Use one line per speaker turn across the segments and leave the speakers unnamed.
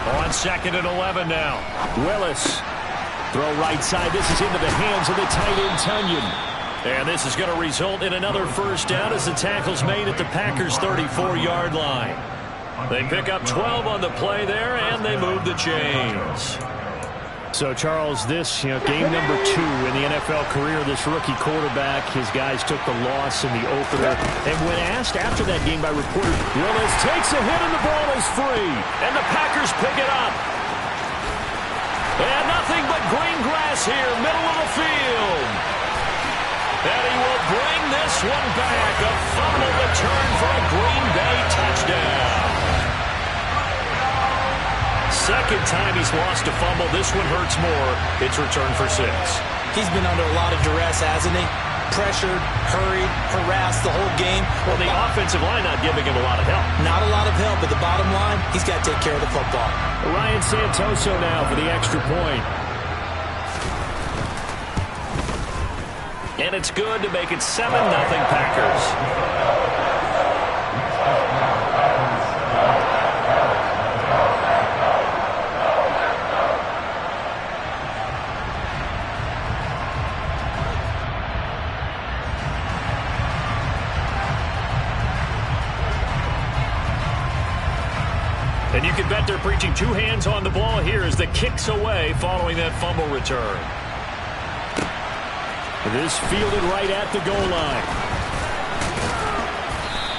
On 2nd and 11 now. Willis. Throw right side. This is into the hands of the tight end, Tunyon. And this is going to result in another first down as the tackle's made at the Packers' 34-yard line. They pick up 12 on the play there, and they move the chains. So, Charles, this, game number 2 in the NFL career, this rookie quarterback, his guys took the loss in the opener. And when asked after that game by reporters, Willis takes a hit and the ball is free. And the Packers pick it up. And nothing but green grass here, middle of the field. And he will bring this one back. A fumble return for a Green Bay touchdown. Second time he's lost a fumble. This one hurts more. It's returned for 6.
He's been under a lot of duress, hasn't he? Pressured, hurried, harassed the whole game.
Well, the offensive line not giving him a lot of help.
Not a lot of help, but the bottom line, he's got to take care of the football.
Ryan Santoso now for the extra point. And it's good to make it 7-0 Packers. And you can bet they're preaching 2 hands on the ball here as the kick's away following that fumble return. This fielded right at the goal line.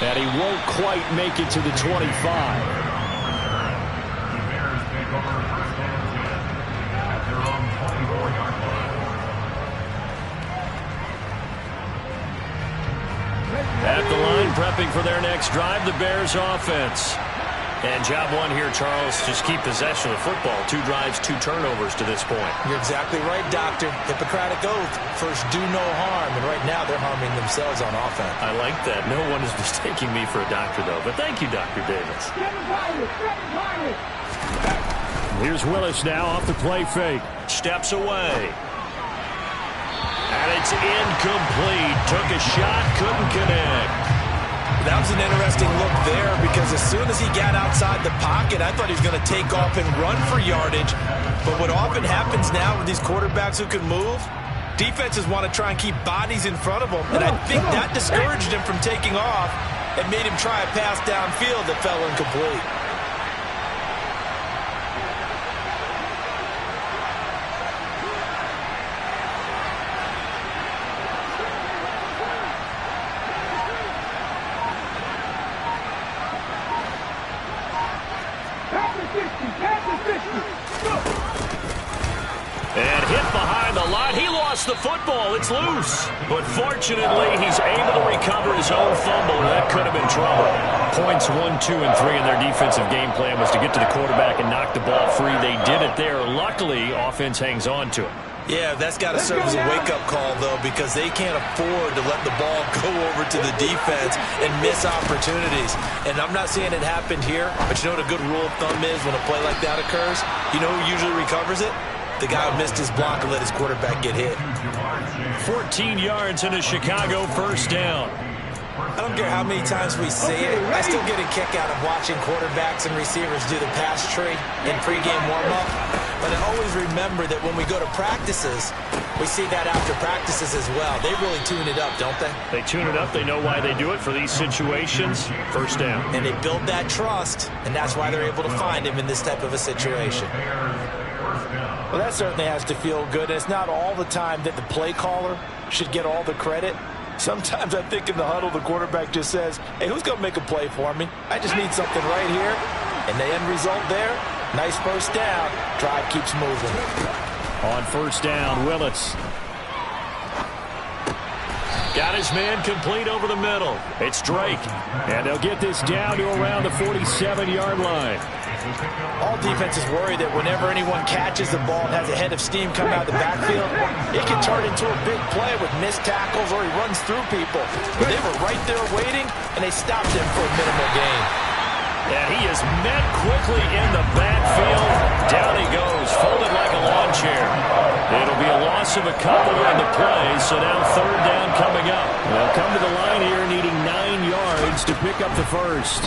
And he won't quite make it to the 25. At the line, prepping for their next drive, the Bears offense. And job 1 here, Charles, just keep possession of the football. 2 drives, 2 turnovers to this point.
You're exactly right, Doctor. Hippocratic oath. First, do no harm. And right now, they're harming themselves on offense.
I like that. No one is mistaking me for a doctor, though. But thank you, Dr. Davis. Here's Willis now off the play fake. Steps away. And it's incomplete. Took a shot, couldn't connect.
That was an interesting look there because as soon as he got outside the pocket, I thought he was going to take off and run for yardage. But what often happens now with these quarterbacks who can move, defenses want to try and keep bodies in front of them. And I think that discouraged him from taking off and made him try a pass downfield that fell incomplete.
And hit behind the line. He lost the football. It's loose. But fortunately, he's able to recover his own fumble, and that could have been trouble. Points 1, 2, and 3 in their defensive game plan was to get to the quarterback and knock the ball free. They did it there. Luckily, offense hangs on to it.
Yeah, that's got to serve as a wake-up call, though, because they can't afford to let the ball go over to the defense and miss opportunities. And I'm not saying it happened here, but you know what a good rule of thumb is when a play like that occurs? You know who usually recovers it? The guy who missed his block and let his quarterback get hit.
14 yards and a Chicago first down.
I don't care how many times we say it, I still get a kick out of watching quarterbacks and receivers do the pass tree in pregame warm-up. But I always remember that when we go to practices, we see that after practices as well. They really tune it up, don't they?
They tune it up. They know why they do it for these situations. First down.
And they build that trust, and that's why they're able to find him in this type of a situation. Well, that certainly has to feel good. It's not all the time that the play caller should get all the credit. Sometimes I think in the huddle, the quarterback just says, hey, who's going to make a play for me? I just need something right here. And the end result there, nice first down. Drive keeps moving.
On first down, Willis. Got his man complete over the middle. It's Drake. And they'll get this down to around the 47-yard line.
All defenses worry that whenever anyone catches the ball and has a head of steam coming out of the backfield, it can turn into a big play with missed tackles or he runs through people. But they were right there waiting, and they stopped him for a minimal gain.
And he is met quickly in the backfield. Down he goes, folded like a lawn chair. It'll be a loss of a couple on the play, so now third down coming up. They'll come to the line here needing 9 yards to pick up the first.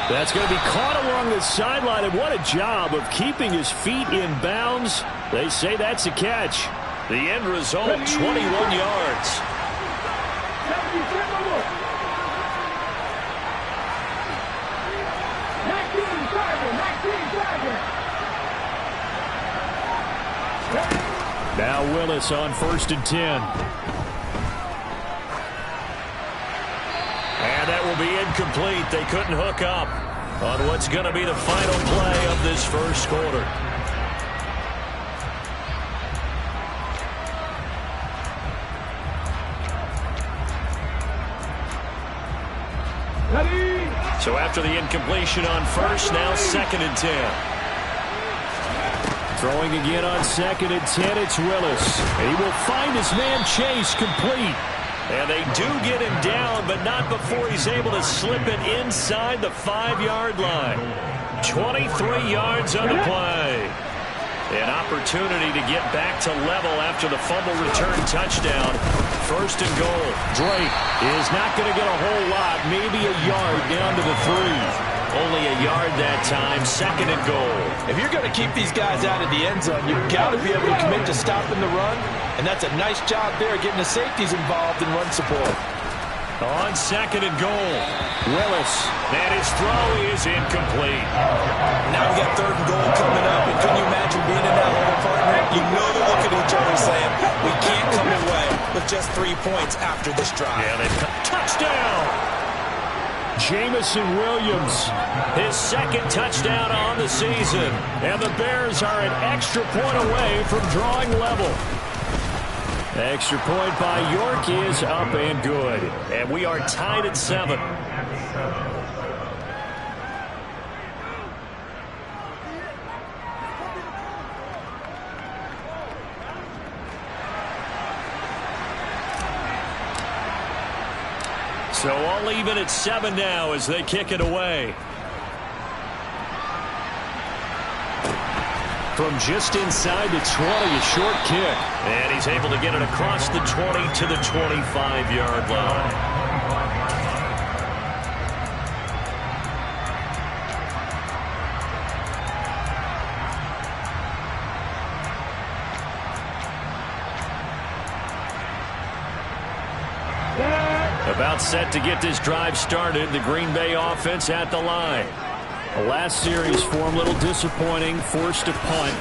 That's going to be caught along the sideline, and what a job of keeping his feet in bounds. They say that's a catch. The end result, 21 yards. Now Willis on 1st and 10. And that will be incomplete. They couldn't hook up on what's going to be the final play of this first quarter. So after the incompletion on 1st, now 2nd and 10. Throwing again on 2nd and 10, it's Willis. And he will find his man Chase complete. And they do get him down, but not before he's able to slip it inside the 5-yard line. 23 yards on the play. An opportunity to get back to level after the fumble return touchdown. 1st and goal. Drake is not going to get a whole lot, maybe a yard down to the 3. Only a yard that time, 2nd and goal.
If you're going to keep these guys out of the end zone, you've got to be able to commit to stopping the run, and that's a nice job there getting the safeties involved in run support.
On 2nd and goal, Willis, and his throw is incomplete.
Now we got 3rd and goal coming up, and couldn't you imagine being in that hole, partner? You know they're looking at each other saying, we can't come away with just 3 points after this drive.
Yeah, they've got touchdown! Jameson Williams, his 2nd touchdown on the season. And the Bears are an extra point away from drawing level. Extra point by York is up and good. And we are tied at 7. So all even at 7 now as they kick it away. From just inside the 20, a short kick. And he's able to get it across the 20 to the 25-yard line. About set to get this drive started. The Green Bay offense at the line. The last series for them a little disappointing. Forced a punt.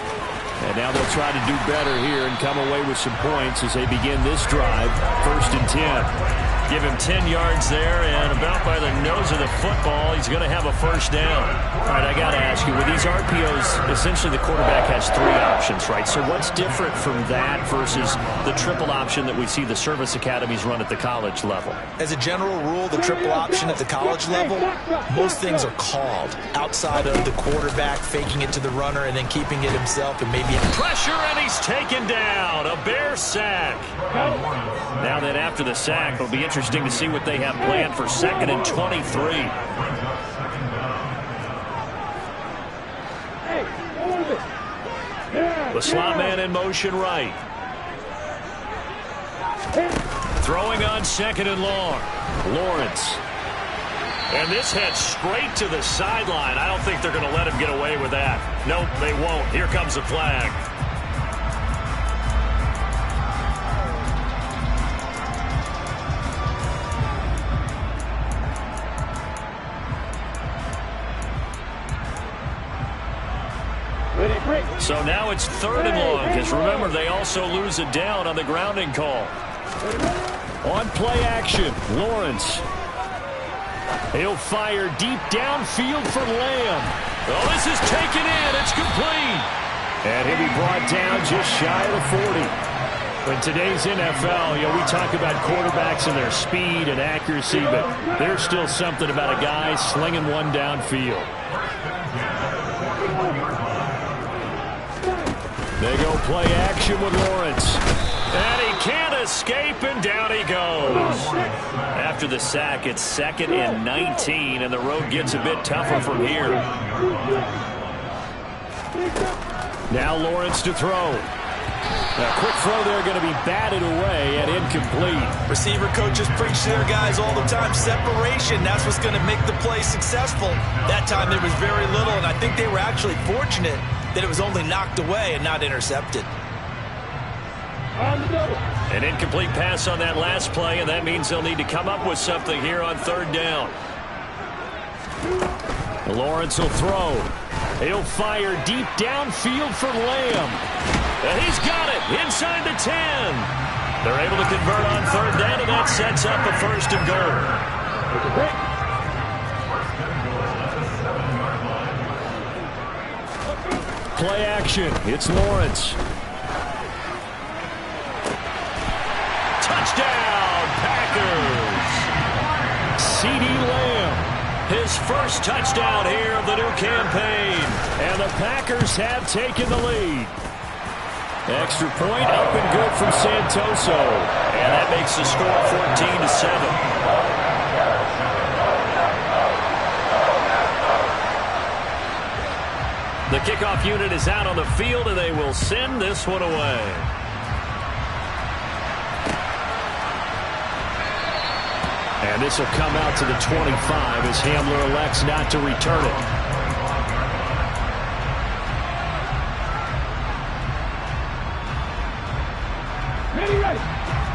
And now they'll try to do better here and come away with some points as they begin this drive. 1st and 10. Give him 10 yards there, and about by the nose of the football, he's going to have a 1st down. All right, I got to ask you, with these RPOs, essentially the quarterback has 3 options, right? So what's different from that versus the triple option that we see the service academies run at the college level?
As a general rule, the triple option at the college level, most things are called outside of the quarterback faking it to the runner and then keeping it himself and maybe
pressure, and he's taken down. A Bear sack. Now then, after the sack, it'll be interesting to see what they have planned for 2nd and 23. The slot man in motion right. Throwing on 2nd and long. Lawrence. And this heads straight to the sideline. I don't think they're going to let him get away with that. Nope, they won't. Here comes the flag. So now it's 3rd and long, because remember, they also lose a down on the grounding call. On play action, Lawrence. He'll fire deep downfield for Lamb. Oh, this is taken in. It's complete. And he'll be brought down just shy of the 40. In today's NFL, we talk about quarterbacks and their speed and accuracy, but there's still something about a guy slinging one downfield. They go play action with Lawrence. And he can't escape, and down he goes. After the sack, it's 2nd and 19, and the road gets a bit tougher from here. Now Lawrence to throw. A quick throw there going to be batted away and incomplete.
Receiver coaches preach to their guys all the time. Separation, that's what's going to make the play successful. That time there was very little, and I think they were actually fortunate that it was only knocked away and not intercepted.
An incomplete pass on that last play, and that means they'll need to come up with something here on third down. Lawrence will throw. He'll fire deep downfield for Lamb. And he's got it inside the 10. They're able to convert on third down, and that sets up a first and goal. Play action. It's Lawrence. Touchdown, Packers. CeeDee Lamb, his first touchdown here of the new campaign. And the Packers have taken the lead. Extra point up and good from Santoso. And that makes the score 14-7. The kickoff unit is out on the field, and they will send this one away. And this will come out to the 25 as Hamler elects not to return it.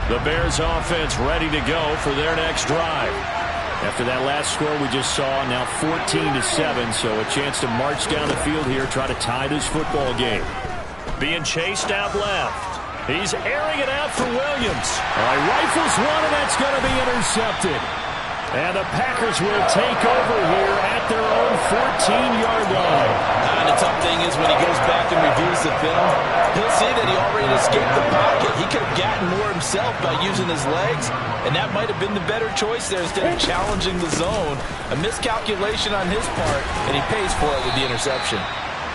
The Bears offense ready to go for their next drive. After that last score we just saw, now 14-7, so a chance to march down the field here, try to tie this football game. Being chased out left. He's airing it out for Williams. All right, rifles one, and that's going to be intercepted. And the Packers will take over here at their own 14-yard line.
The tough thing is when he goes back and reviews the film, he'll see that he already escaped the pocket. He could have gotten more himself by using his legs, and that might have been the better choice there instead of challenging the zone. A miscalculation on his part, and he pays for it with the interception.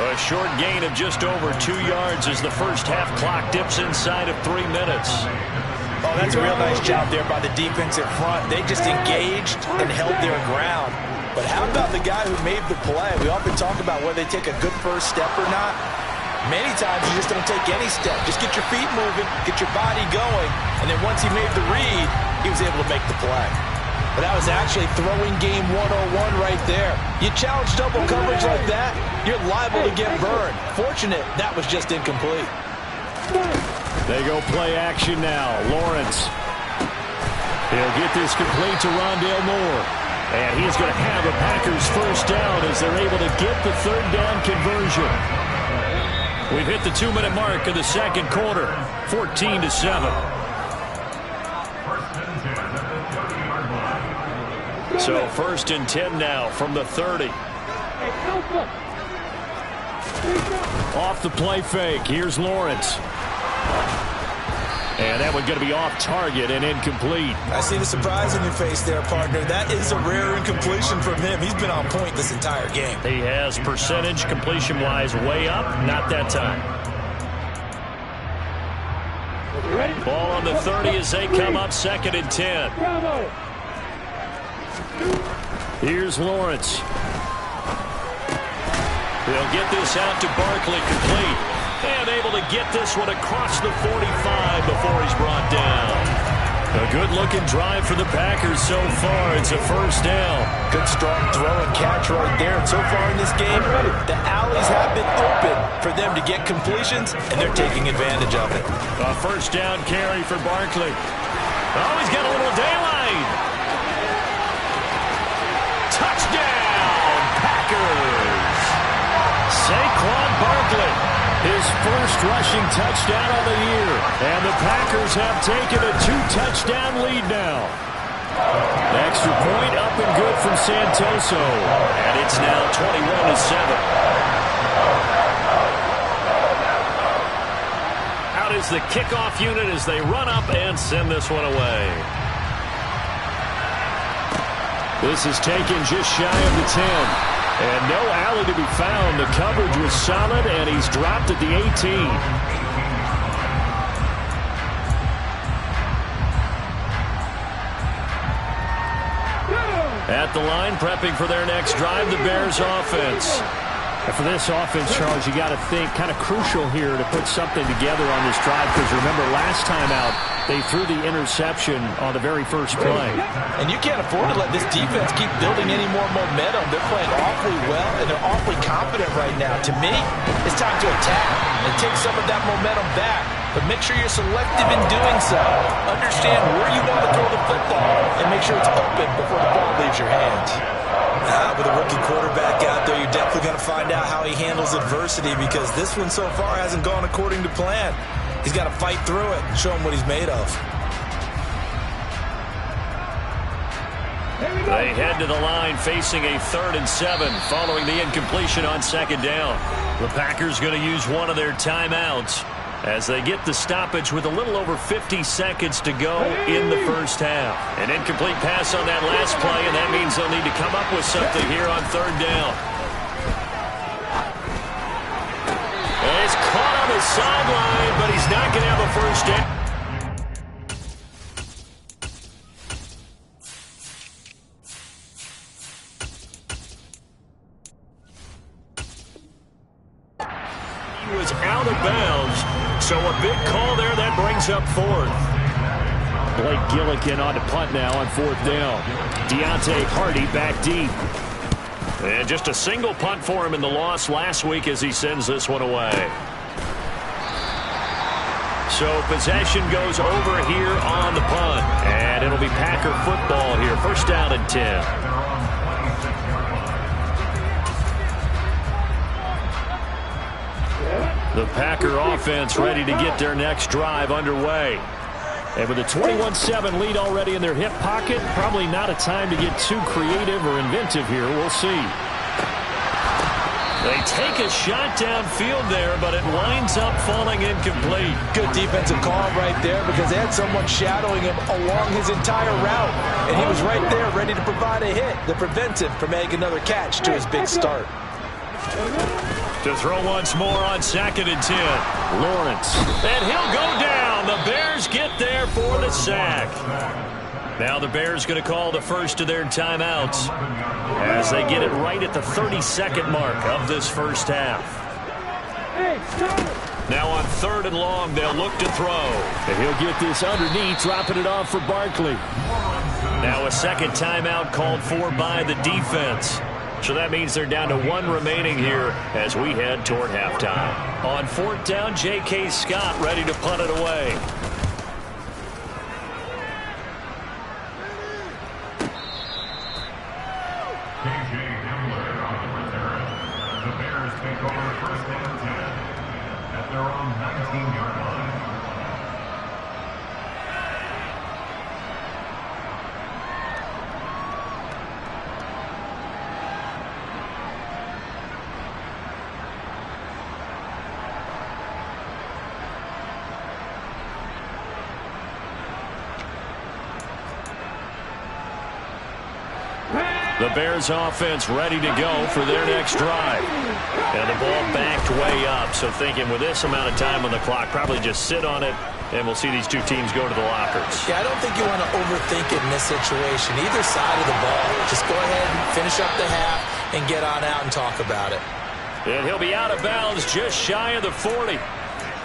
A short gain of just over 2 yards as the first half clock dips inside of 3 minutes.
Oh, that's a real nice job there by the defense in front. They just engaged and held their ground. But how about the guy who made the play? We often talk about whether they take a good first step or not. Many times you just don't take any step. Just get your feet moving, get your body going, and then once he made the read, he was able to make the play. But that was actually throwing game 101 right there. You challenge double coverage like that, you're liable to get burned. Fortunate, that was just incomplete.
They go play action now. Lawrence. He'll get this complete to Rondale Moore. And he's going to have a Packers first down as they're able to get the third down conversion. We've hit the 2-minute mark of the second quarter. 14-7. So first and 10 now from the 30. Off the play fake. Here's Lawrence. And that one's going to be off target and incomplete.
I see the surprise in your face there, partner. That is a rare incompletion from him. He's been on point this entire game.
He has percentage completion-wise way up. Not that time. Ball on the 30 as they come up second and 10. Here's Lawrence. They'll get this out to Barkley complete. And able to get this one across the 45 before he's brought down. A good-looking drive for the Packers so far. It's a first down.
Good strong throw and catch right there. And so far in this game, the alleys have been open for them to get completions, and they're taking advantage of it.
A first down carry for Barkley. Oh, he's got a little daylight. Touchdown, Packers. Saquon Barkley. His first rushing touchdown of the year. And the Packers have taken a 2-touchdown lead now. Extra point up and good from Santoso. And it's now 21-7. Out is the kickoff unit as they run up and send this one away. This is taken just shy of the 10. And no alley to be found. The coverage was solid, and he's dropped at the 18. At the line, prepping for their next drive, the Bears offense. And for this offense, Charles, you got to think kind of crucial here to put something together on this drive, because remember last time out they threw the interception on the very first play.
And you can't afford to let this defense keep building any more momentum. They're playing awfully well, and they're awfully confident right now. To me, it's time to attack and take some of that momentum back. But make sure you're selective in doing so. Understand where you want to throw the football and make sure it's open before the ball leaves your hands.
With a rookie quarterback out there, you're definitely going to find out how he handles adversity, because this one so far hasn't gone according to plan. He's got to fight through it and show him what he's made of.
They head to the line facing a 3rd and 7 following the incompletion on 2nd down. The Packers going to use one of their timeouts as they get the stoppage with a little over 50 seconds to go in the first half. An incomplete pass on that last play, and that means they'll need to come up with something here on 3rd down. And he's caught on the sideline, but he's not going to have a first down. He was out of bounds. So a big call there that brings up 4th. Blake Gillikin on to punt now on 4th down. Deontay Hardy back deep. And just a single punt for him in the loss last week as he sends this one away. So possession goes over here on the punt. And it'll be Packer football here. 1st down and 10. The Packer offense ready to get their next drive underway. And with a 21-7 lead already in their hip pocket, probably not a time to get too creative or inventive here. We'll see. They take a shot downfield there, but it winds up falling incomplete.
Good defensive call right there, because they had someone shadowing him along his entire route. And he was right there ready to provide a hit that prevents him from making another catch to his big start.
To throw once more on 2nd and 10. Lawrence. And he'll go down. The Bears get there for the sack. Now the Bears going to call the first of their timeouts as they get it right at the 32nd mark of this first half. Now on 3rd and long, they'll look to throw. And he'll get this underneath, dropping it off for Barkley. Now a second timeout called for by the defense. So that means they're down to 1 remaining here as we head toward halftime. On 4th down, J.K. Scott ready to punt it away.
The Bears take over 1st and 10 at their own 19-yard line.
The Bears offense ready to go for their next drive. And the ball backed way up, so thinking with this amount of time on the clock, probably just sit on it, and we'll see these two teams go to the lockers.
Yeah, I don't think you want to overthink it in this situation. Either side of the ball. Just go ahead and finish up the half and get on out and talk about it.
And he'll be out of bounds just shy of the 40.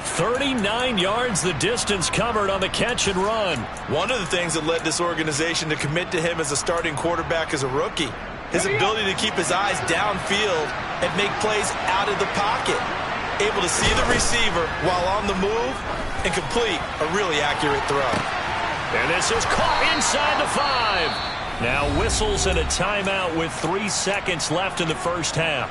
39 yards the distance covered on the catch and run.
One of the things that led this organization to commit to him as a starting quarterback as a rookie, his ability to keep his eyes downfield and make plays out of the pocket. Able to see the receiver while on the move and complete a really accurate throw.
And this is caught inside the 5. Now whistles and a timeout with 3 seconds left in the first half.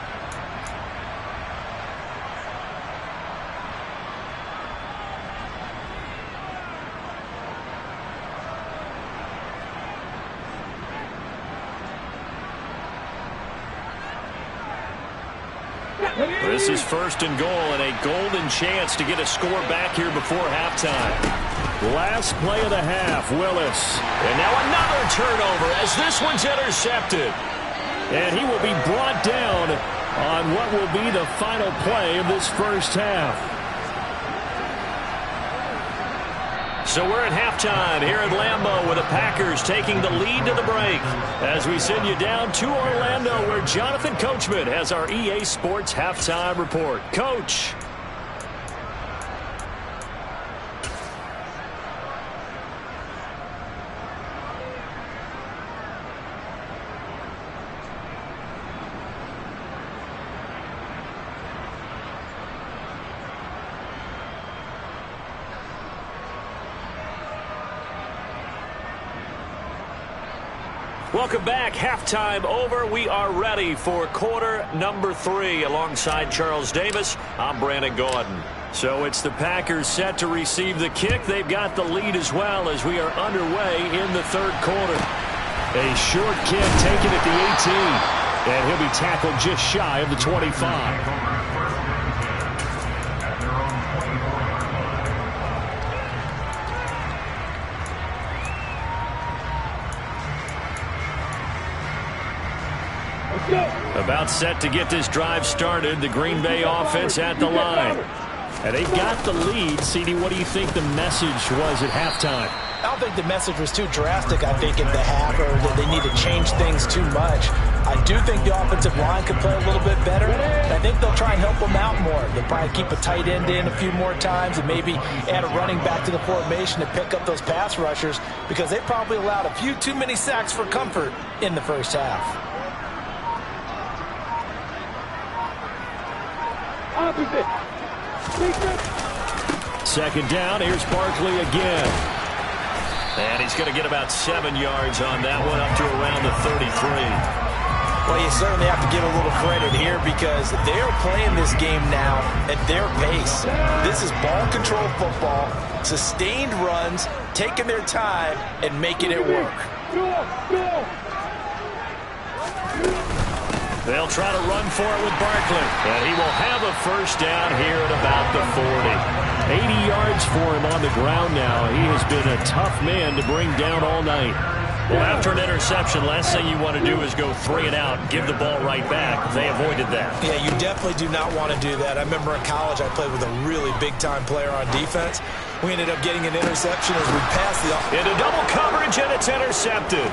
This is 1st and goal and a golden chance to get a score back here before halftime. Last play of the half, Willis. And now another turnover as this one's intercepted. And he will be brought down on what will be the final play of this first half. So we're at halftime here at Lambeau with the Packers taking the lead to the break as we send you down to Orlando where Jonathan Coachman has our EA Sports halftime report. Coach. Welcome back. Halftime over. We are ready for quarter number 3 alongside Charles Davis. I'm Brandon Gaudin. So it's the Packers set to receive the kick. They've got the lead as well as we are underway in the third quarter. A short kick taken at the 18. And he'll be tackled just shy of the 25. About set to get this drive started. The Green Bay offense at the line. And they've got the lead. CD, what do you think the message was at halftime?
I don't think the message was too drastic, I think, in the half, or that they need to change things too much. I do think the offensive line could play a little bit better. I think they'll try and help them out more. They'll probably keep a tight end in a few more times and maybe add a running back to the formation to pick up those pass rushers because they probably allowed a few too many sacks for comfort in the first half.
Second down, here's Barkley again. And he's going to get about 7 yards on that one, up to around the 33.
Well, you certainly have to give a little credit here because they're playing this game now at their pace. This is ball control football, sustained runs, taking their time, and making it work.
They'll try to run for it with Barkley. And he will have a first down here at about the 40. 80 yards for him on the ground now. He has been a tough man to bring down all night. Well, after an interception, last thing you want to do is go 3 and out, give the ball right back. They avoided that.
Yeah, you definitely do not want to do that. I remember in college I played with a really big-time player on defense. We ended up getting an interception as we passed the...
Into double coverage, and it's intercepted.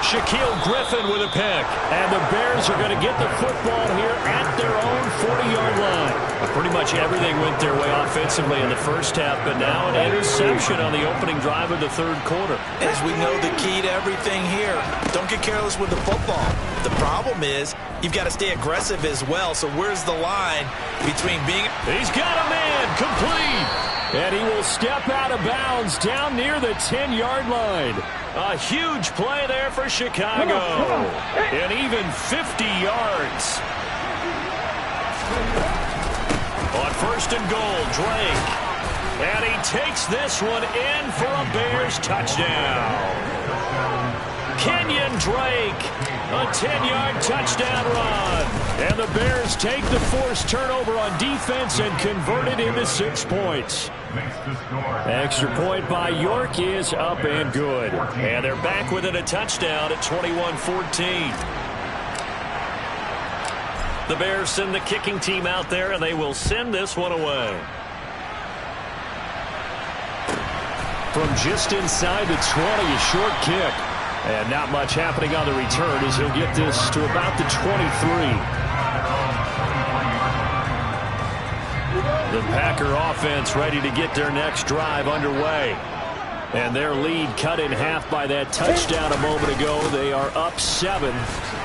Shaquille Griffin with a pick. And the Bears are going to get the football here at their own 40-yard line. Pretty much everything went their way offensively in the first half, but now an interception on the opening drive of the third quarter.
As we know, the key to everything here, don't get careless with the football. The problem is you've got to stay aggressive as well, so where's the line between being...
He's got a man, complete. And he will step out of bounds down near the 10-yard line. A huge play there for Chicago. And even 50 yards. On first and goal, Drake. And he takes this one in for a Bears touchdown. Kenyon Drake, a 10-yard touchdown run. And the Bears take the forced turnover on defense and convert it into 6 points. Extra point by York is up and good. And they're back within a touchdown at 21-14. The Bears send the kicking team out there, and they will send this one away. From just inside the 20, a short kick. And not much happening on the return as he'll get this to about the 23. The Packer offense ready to get their next drive underway. And their lead cut in half by that touchdown a moment ago. They are up 7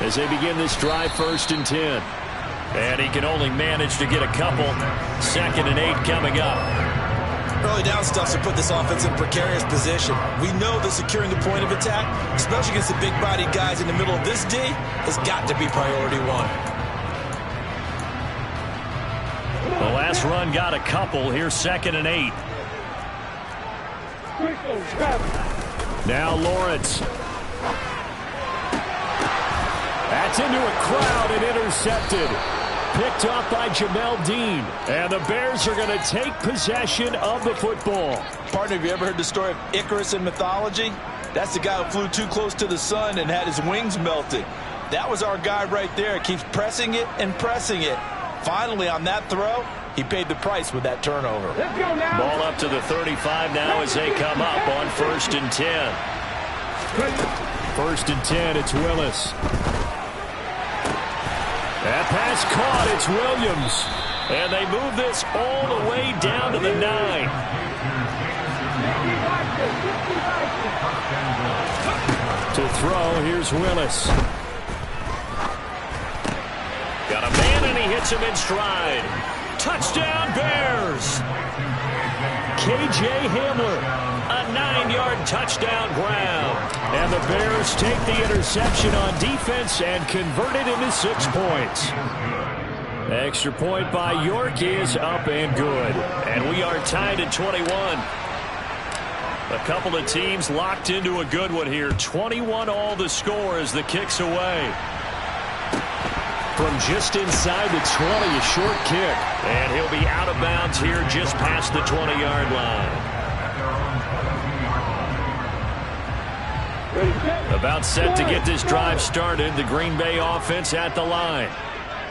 as they begin this drive, 1st and 10. And he can only manage to get a couple. 2nd and 8 coming up.
Early down stuff to put this offense in precarious position. We know that securing the point of attack, especially against the big-bodied guys in the middle of this D, has got to be priority 1.
The last run got a couple. Here's 2nd and 8. Now Lawrence. That's into a crowd and intercepted. Picked off by Jamel Dean. And the Bears are going to take possession of the football.
Partner, have you ever heard the story of Icarus in mythology? That's the guy who flew too close to the sun and had his wings melted. That was our guy right there. Keeps pressing it and pressing it. Finally, on that throw, He paid the price with that turnover.
Ball up to the 35 now as they come up on 1st and 10. 1st and 10, it's Willis. That pass caught, it's Williams. And they move this all the way down to the 9. To throw, here's Willis. Got a man and he hits him in stride. Touchdown Bears! K.J. Hamler, a 9-yard touchdown ground. And the Bears take the interception on defense and convert it into 6 points. Extra point by York is up and good. And we are tied at 21. A couple of teams locked into a good one here. 21 all the score as the kick's away. From just inside the 20, a short kick. And he'll be out of bounds here just past the 20-yard line. About set to get this drive started. The Green Bay offense at the line.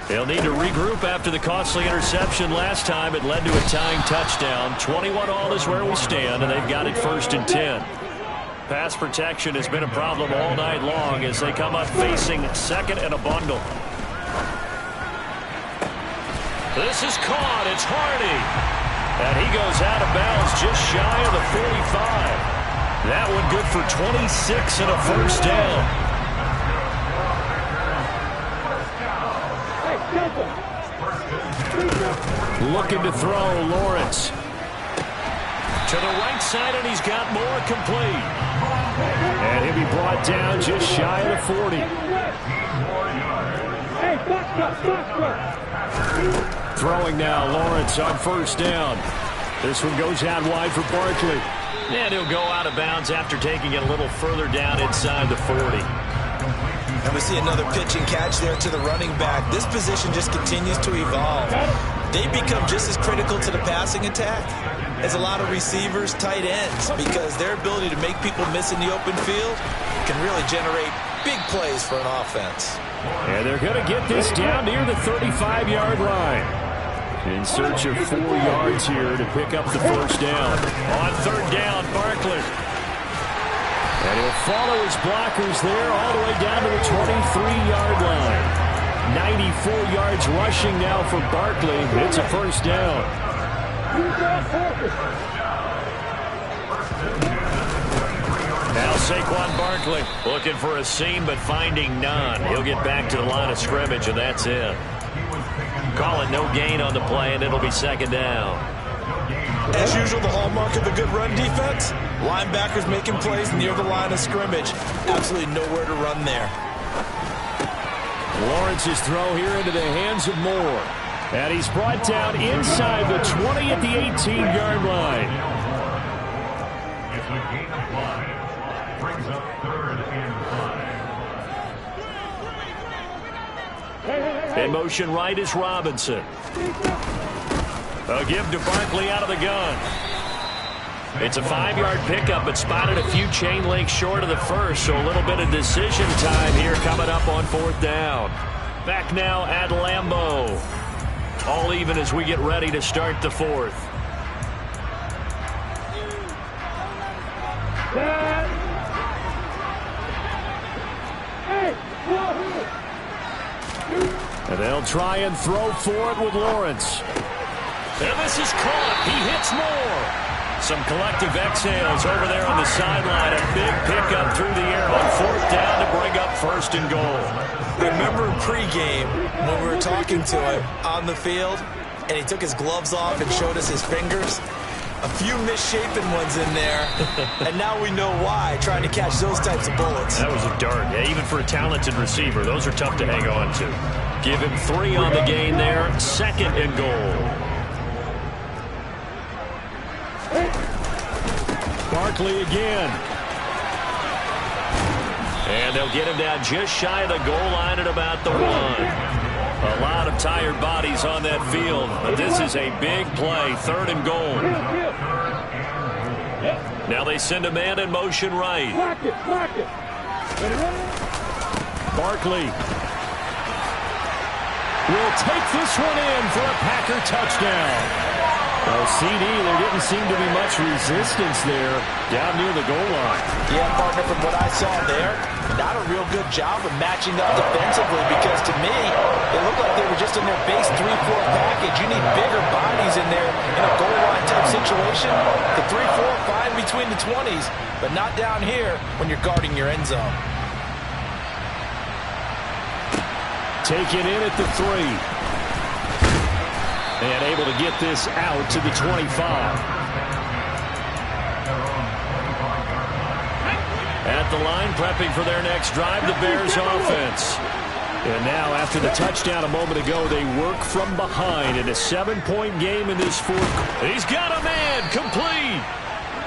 They'll need to regroup after the costly interception last time. It led to a tying touchdown. 21 all is where we stand, and they've got it 1st and 10. Pass protection has been a problem all night long as they come up facing 2nd and a bundle. This is caught. It's Hardy. And he goes out of bounds just shy of the 45. That one good for 26 and a 1st down. Looking to throw, Lawrence. To the right side, and he's got more complete. And he'll be brought down just shy of the 40. Throwing now, Lawrence on 1st down. This one goes out wide for Barkley. And he'll go out of bounds after taking it a little further down inside the 40.
And we see another pitch and catch there to the running back. This position just continues to evolve. They become just as critical to the passing attack as a lot of receivers, tight ends, because their ability to make people miss in the open field can really generate big plays for an offense.
And they're going to get this down near the 35-yard line. In search of 4 yards here to pick up the 1st down. On 3rd down, Barkley. And he'll follow his blockers there all the way down to the 23-yard line. 94 yards rushing now for Barkley. It's a 1st down. Now Saquon Barkley looking for a seam but finding none. He'll get back to the line of scrimmage, and that's it. Call it no gain on the play, and it'll be 2nd down.
As usual, the hallmark of a good run defense, linebackers making plays near the line of scrimmage. Absolutely nowhere to run there.
Lawrence's throw here into the hands of Moore. And he's brought down inside the 20 at the 18-yard line.
It's a gain of 5. Brings up 3rd and 5.
In motion right is Robinson. A give to Barkley out of the gun. It's a 5-yard pickup, but spotted a few chain links short of the first, so a little bit of decision time here coming up on 4th down. Back now at Lambeau. All even as we get ready to start the 4th. And they'll try and throw for it with Lawrence. And this is caught. He hits Moore. Some collective exhales over there on the sideline. A big pickup through the air on 4th down to bring up 1st and goal.
I remember pregame when we were talking to him on the field, and he took his gloves off and showed us his fingers. A few misshapen ones in there, and now we know why, trying to catch those types of bullets.
That was a dart. Yeah, even for a talented receiver, those are tough to hang on to. Give him 3 on the gain there. 2nd and goal. Barkley again. And they'll get him down just shy of the goal line at about the 1. A lot of tired bodies on that field, but this is a big play. 3rd and goal. Now they send a man in motion right. Barkley. will take this one in for a Packer touchdown. Well, CD, there didn't seem to be much resistance there down near the goal line.
Yeah, partner, from what I saw there, not a real good job of matching up defensively because to me, it looked like they were just in their base 3-4 package. You need bigger bodies in there in a goal line type situation. The 3-4, fine between the 20s, but not down here when you're guarding your end zone.
Taken in at the 3. And able to get this out to the 25. At the line, prepping for their next drive, the Bears offense. And now, after the touchdown a moment ago, they work from behind in a 7-point game in this fourth. He's got a man, complete.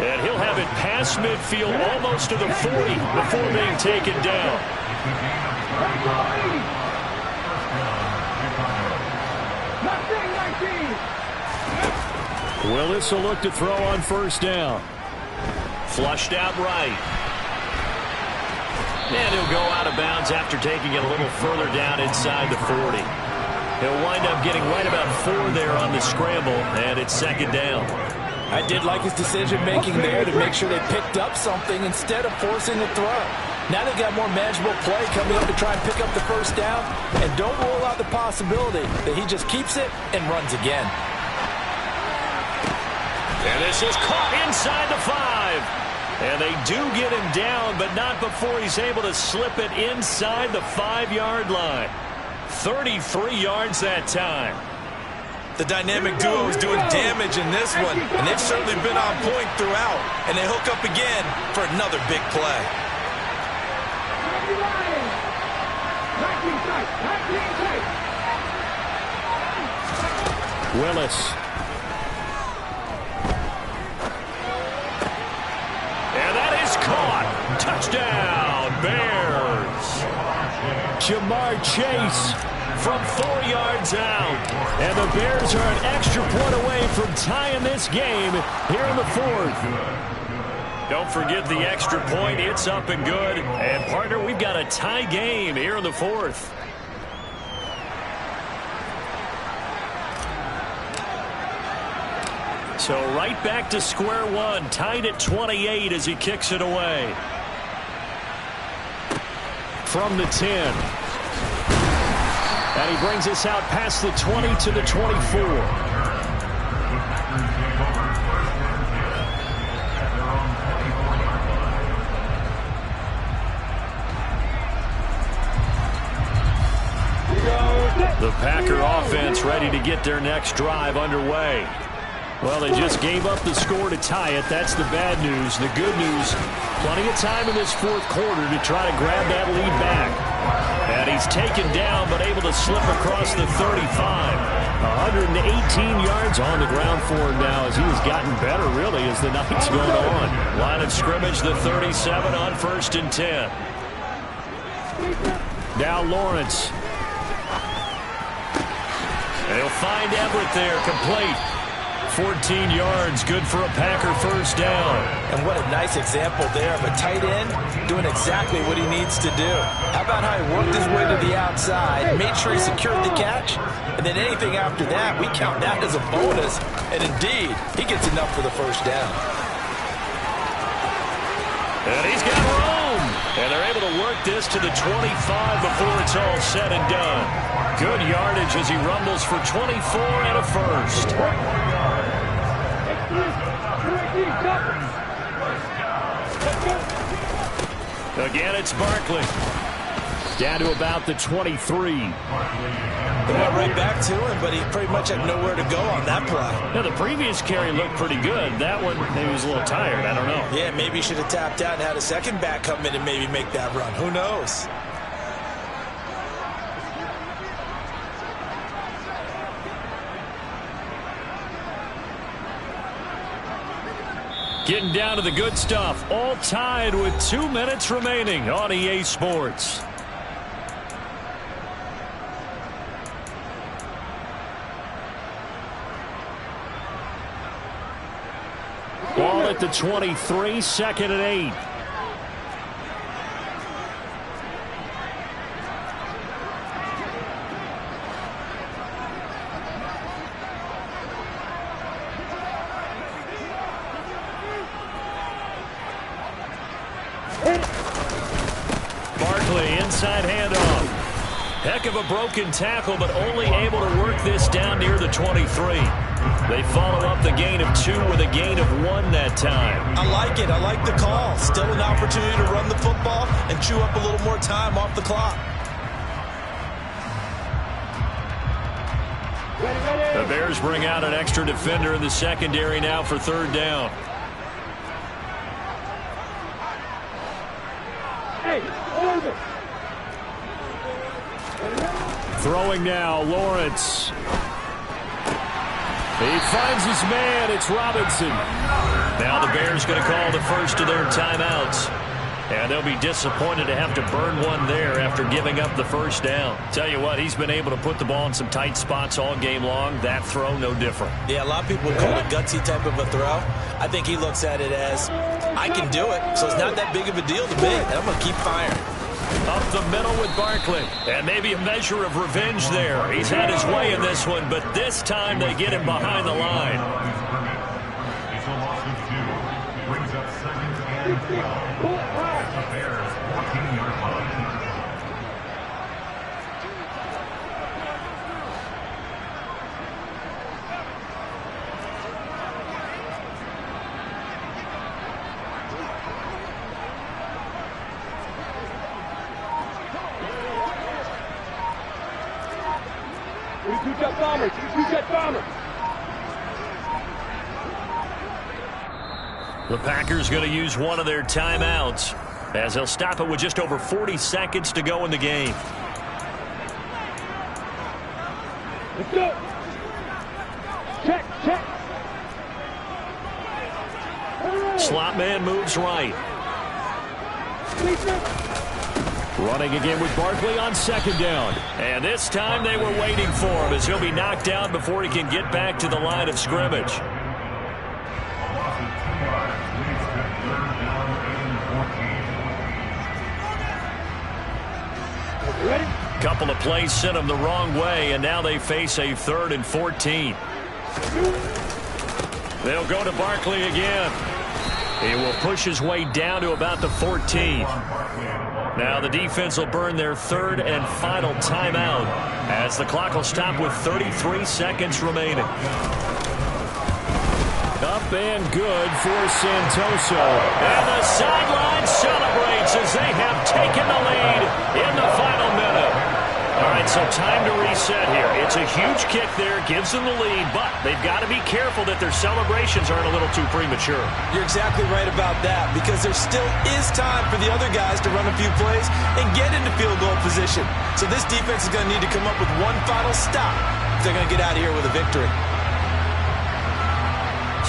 And he'll have it past midfield, almost to the 40 before being taken down. Willis will look to throw on first down. Flushed out right. And he'll go out of bounds after taking it a little further down inside the 40. He'll wind up getting right about 4 there on the scramble, and it's second down.
I did like his decision-making there to make sure they picked up something instead of forcing a throw. Now they've got more manageable play coming up to try and pick up the first down, and don't rule out the possibility that he just keeps it and runs again.
And this is caught inside the 5. And they do get him down, but not before he's able to slip it inside the 5-yard line. 33 yards that time.
The dynamic duo is doing damage in this one, and they've certainly been on point throughout. And they hook up again for another big play.
Willis. And that is caught. Touchdown, Bears. Jamar Chase from 4 yards out. And the Bears are an extra point away from tying this game here in the 4th. Don't forget the extra point. It's up and good. And, partner, we've got a tie game here in the 4th. So right back to square one, tied at 28 as he kicks it away. From the 10. And he brings us out past the 20 to the 24. The Packer offense ready to get their next drive underway. Well, they just gave up the score to tie it. That's the bad news. The good news, plenty of time in this 4th quarter to try to grab that lead back. And he's taken down, but able to slip across the 35. 118 yards on the ground for him now as he has gotten better, really, as the night's going on. Line of scrimmage, the 37 on 1st and 10. Now Lawrence. They'll find Everett there, complete. 14 yards, good for a Packer first down.
And what a nice example there of a tight end doing exactly what he needs to do. How about how he worked his way to the outside, made sure he secured the catch, and then anything after that, we count that as a bonus. And indeed, he gets enough for the first down.
And he's got room. And they're able to work this to the 25 before it's all said and done. Good yardage as he rumbles for 24 and a first. Again, it's Barkley. Down to about the 23.
They went right back to him, but he pretty much had nowhere to go on that play.
Now, the previous carry looked pretty good. That one, maybe he was a little tired. I don't know.
Yeah, maybe he should have tapped out and had a second back come in and maybe make that run. Who knows?
Getting down to the good stuff. All tied with 2 minutes remaining on EA Sports. Ball at the 23, 2nd and 8. wreck of a broken tackle, but only able to work this down near the 23. They follow up the gain of 2 with a gain of 1 that time.
I like it. I like the call. Still an opportunity to run the football and chew up a little more time off the clock.
The Bears bring out an extra defender in the secondary now for 3rd down. Throwing now, Lawrence. He finds his man. It's Robinson. Now the Bears going to call the first of their timeouts. And they'll be disappointed to have to burn one there after giving up the first down. Tell you what, he's been able to put the ball in some tight spots all game long. That throw, no different.
Yeah, a lot of people call it gutsy type of a throw. I think he looks at it as, I can do it, so it's not that big of a deal to me, and I'm going to keep firing.
Up the middle with Barkley. And maybe a measure of revenge there. He's had his way in this one, but this time they get him behind the line.
It's a loss of 2. Brings up 2nd and 12. The Bears 14-yard line.
The Packers going to use one of their timeouts as they'll stop it with just over 40 seconds to go in the game.
Let's go. Check.
Slot man moves right. Running again with Barkley on 2nd down. And this time they were waiting for him as he'll be knocked down before he can get back to the line of scrimmage. Couple of plays sent them the wrong way, and now they face a 3rd and 14. They'll go to Barkley again. He will push his way down to about the 14. Now the defense will burn their 3rd and final timeout as the clock will stop with 33 seconds remaining. Up and good for Santoso. And the sideline celebrates as they have taken the lead in the final minute. All right, so time to reset here. It's a huge kick there, gives them the lead, but they've got to be careful that their celebrations aren't a little too premature.
You're exactly right about that, because there still is time for the other guys to run a few plays and get into field goal position. So this defense is going to need to come up with one final stop if they're going to get out of here with a victory.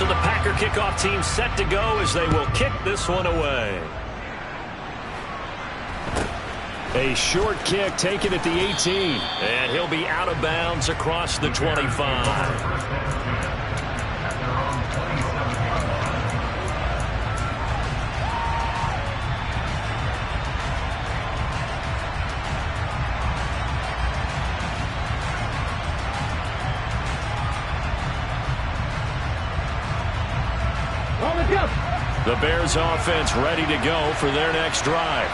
So the Packer kickoff team set to go as they will kick this one away. A short kick taken at the 18. And he'll be out of bounds across the 25. The Bears offense ready to go for their next drive.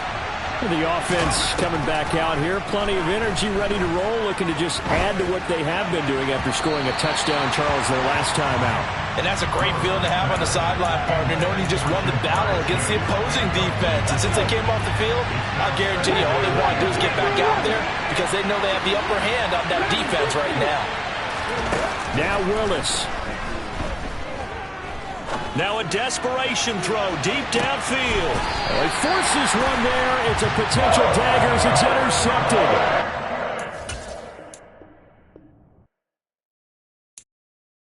The offense coming back out here. Plenty of energy, ready to roll, looking to just add to what they have been doing after scoring a touchdown, Charles, their last time out.
And that's a great feeling to have on the sideline, partner, knowing you just won the battle against the opposing defense. And since they came off the field, I'll guarantee you all they want to do is get back out there because they know they have the upper hand on that defense right now.
Now Willis.
Now a desperation throw deep downfield.
He forces one there. It's a potential dagger as it's intercepted.